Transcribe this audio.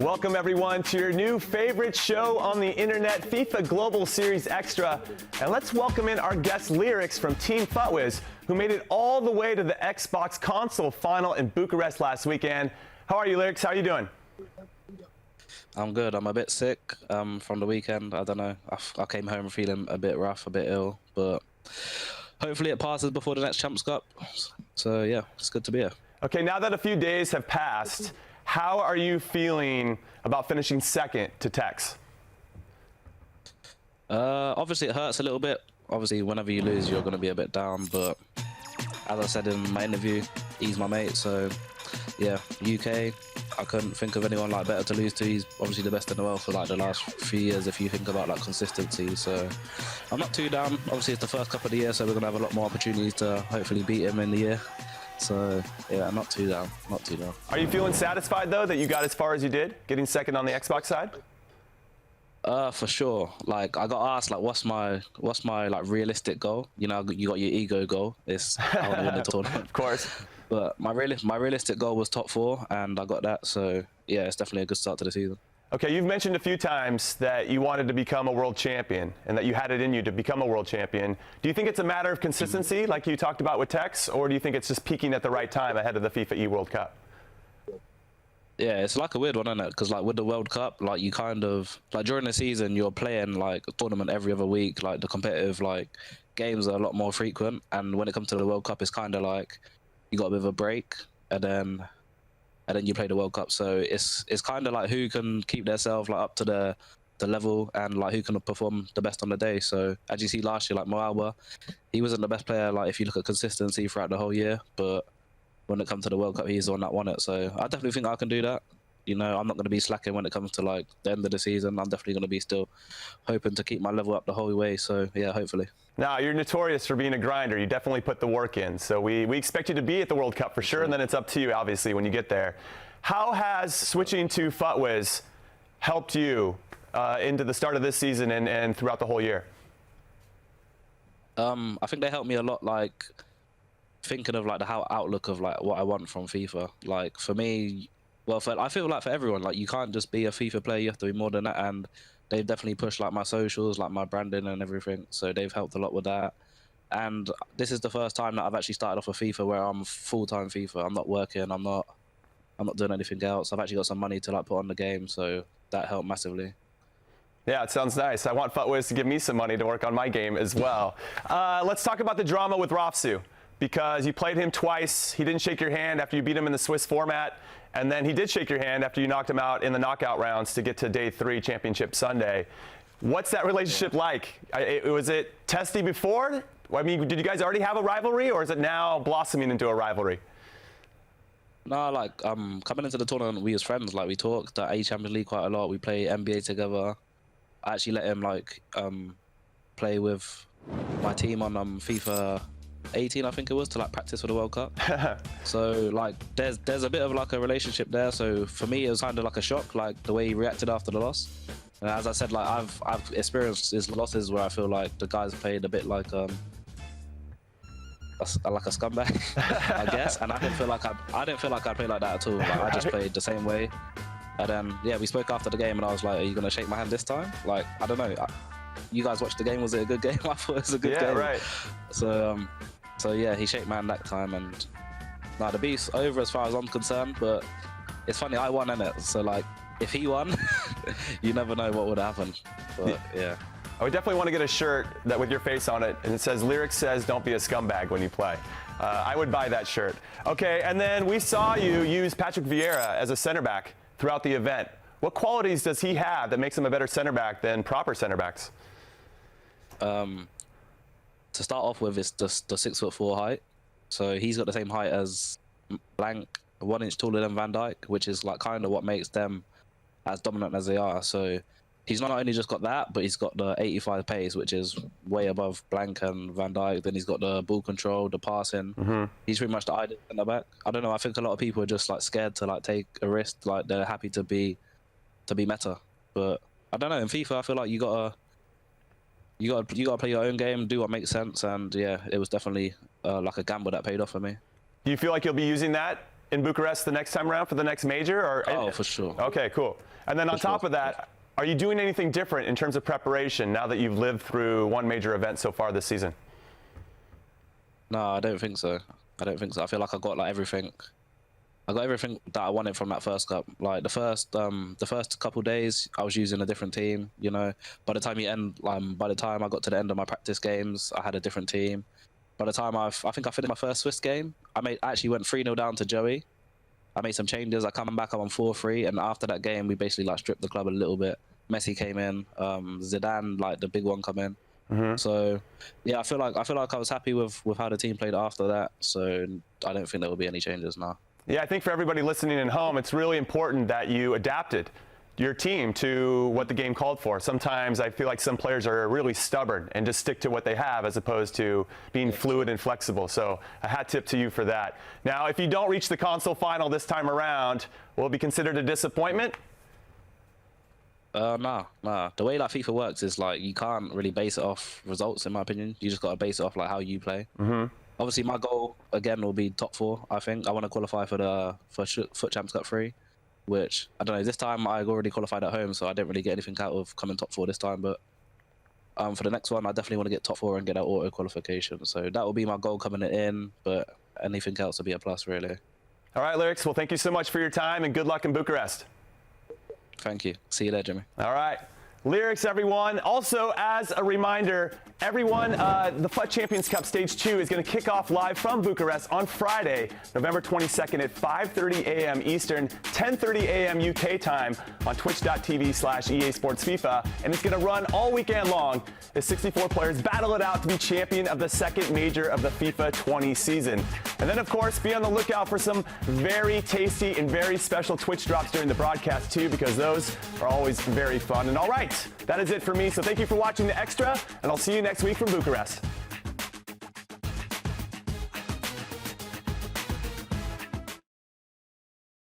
Welcome everyone to your new favorite show on the internet, FIFA Global Series Extra. And let's welcome in our guest Lyricz from Team FUTWIZ, who made it all the way to the Xbox console final in Bucharest last weekend. How are you, Lyricz? How are you doing? I'm good. I'm a bit sick from the weekend. I don't know. I came home feeling a bit rough, a bit ill, but hopefully it passes before the next Champions Cup. So yeah, it's good to be here. Okay, now that a few days have passed, how are you feeling about finishing second to Tex? Obviously it hurts a little bit. Obviously whenever you lose you're going to be a bit down, but as I said in my interview, he's my mate, so yeah, UK, I couldn't think of anyone like better to lose to. He's obviously the best in the world for like the last few years if you think about like consistency, so I'm not too down. Obviously it's the first cup of the year, so we're going to have a lot more opportunities to hopefully beat him in the year. So yeah, not too down, not too down. Are you feeling satisfied though that you got as far as you did, getting second on the Xbox side? For sure. Like I got asked, like, what's my like realistic goal? You know, you got your ego goal. It's I want to win the tournament. Of course. But my realistic goal was top 4, and I got that. So yeah, it's definitely a good start to the season. Okay, you've mentioned a few times that you wanted to become a world champion and that you had it in you to become a world champion. Do you think it's a matter of consistency, like you talked about with Tex, or do you think it's just peaking at the right time ahead of the FIFA E World Cup? Yeah, it's like a weird one, isn't it? Because like with the World Cup, like you kind of like during the season you're playing like a tournament every other week. Like the competitive like games are a lot more frequent, and when it comes to the World Cup, it's kind of like you got a bit of a break, and then you play the World Cup. So it's kind of like who can keep themselves like up to the level, and like who can perform the best on the day. So as you see last year, like Moalba, he wasn't the best player. Like if you look at consistency throughout the whole year, but when it comes to the World Cup, he's the one that won it. So I definitely think I can do that. You know, I'm not going to be slacking when it comes to like the end of the season. I'm definitely going to be still hoping to keep my level up the whole way. So yeah, hopefully. Now, you're notorious for being a grinder. You definitely put the work in. So we expect you to be at the World Cup for sure, and then it's up to you, obviously, when you get there. How has switching to FUTWIZ helped you into the start of this season and throughout the whole year? I think they helped me a lot, like thinking of like the outlook of like what I want from FIFA. Like for me, well, I feel like for everyone, like you can't just be a FIFA player, you have to be more than that, and they've definitely pushed like my socials, like my branding and everything, so they've helped a lot with that. And this is the first time that I've actually started off with FIFA where I'm full-time FIFA. I'm not working, I'm not doing anything else. I've actually got some money to like put on the game, so that helped massively. Yeah, it sounds nice. I want FUTWIZ to give me some money to work on my game as well. Let's talk about the drama with Rafsou, because you played him twice. He didn't shake your hand after you beat him in the Swiss format, and then he did shake your hand after you knocked him out in the knockout rounds to get to Day 3 Championship Sunday. What's that relationship like? Was it testy before? I mean, did you guys already have a rivalry, or is it now blossoming into a rivalry? No, like coming into the tournament, we as friends, like we talked at A Champions League quite a lot. We play NBA together. I actually let him like play with my team on FIFA 18, I think it was, to like practice for the World Cup. So like there's a bit of like a relationship there. So for me, it was kind of like a shock, like the way he reacted after the loss. And as I said, like I've experienced his losses where I feel like the guys played a bit like a scumbag, I guess. And I didn't feel like I played like that at all. Like I just played the same way. And then yeah, we spoke after the game, and I was like, "Are you gonna shake my hand this time?" Like I don't know. You guys watched the game. Was it a good game? I thought it was a good game. Yeah, right. So yeah, he shake my hand that time, and nah, the beef's over as far as I'm concerned. But it's funny, I won, innit? So like, if he won, you never know what would happen. But yeah. I would definitely want to get a shirt that with your face on it, and it says, Lyricz says, don't be a scumbag when you play. I would buy that shirt. Okay, and then we saw you use Patrick Vieira as a center back throughout the event. What qualities does he have that makes him a better center back than proper center backs? To start off with, it's just the 6'4" height. So he's got the same height as Blank, 1 inch taller than Van Dijk, which is like kind of what makes them as dominant as they are. So he's not only just got that, but he's got the 85 pace, which is way above Blank and Van Dijk. Then he's got the ball control, the passing. He's pretty much the ideal centre back. I don't know. I think a lot of people are just like scared to like take a risk. Like they're happy to be meta. But I don't know. In FIFA, I feel like you gotta play your own game, do what makes sense. And yeah, it was definitely like a gamble that paid off for me. Do you feel like you'll be using that in Bucharest the next time around for the next major? Or for sure. Okay, cool. And then on top of that, are you doing anything different in terms of preparation now that you've lived through one major event so far this season? No, I don't think so. I don't think so. I feel like I got like everything. I got everything that I wanted from that first cup. Like the first couple days, I was using a different team. You know, by the time I got to the end of my practice games, I had a different team. By the time I think I finished my first Swiss game, I actually went 3-0 down to Joey. I made some changes. I come back, I'm on 4-3, and after that game, we basically like stripped the club a little bit. Messi came in, Zidane, like the big one, come in. So yeah, I feel like I was happy with how the team played after that. So I don't think there will be any changes now. Yeah, I think for everybody listening at home, it's really important that you adapted your team to what the game called for. Sometimes I feel like some players are really stubborn and just stick to what they have as opposed to being fluid and flexible. So a hat tip to you for that. Now, if you don't reach the console final this time around, will it be considered a disappointment? Nah. The way like FIFA works is like you can't really base it off results, in my opinion. You just got to base it off like how you play. Obviously, my goal again will be top 4. I think I want to qualify for the FUT Champions Cup 3, which I don't know. This time I already qualified at home, so I didn't really get anything out of coming top 4 this time. But for the next one, I definitely want to get top 4 and get that auto qualification. So that will be my goal coming in. But anything else will be a plus, really. All right, Lyricz. Well, thank you so much for your time and good luck in Bucharest. Thank you. See you there, Jimmy. All right. Lyricz, everyone. Also, as a reminder, everyone, the FUT Champions Cup Stage 2 is going to kick off live from Bucharest on Friday, November 22nd at 5:30 a.m. Eastern, 10:30 a.m. UK time on twitch.tv/EA Sports FIFA, and it's going to run all weekend long as 64 players battle it out to be champion of the second major of the FIFA 20 season. And then, of course, be on the lookout for some very tasty and very special Twitch drops during the broadcast, too, because those are always very fun. And all right, that is it for me. So thank you for watching The Extra, and I'll see you next week from Bucharest.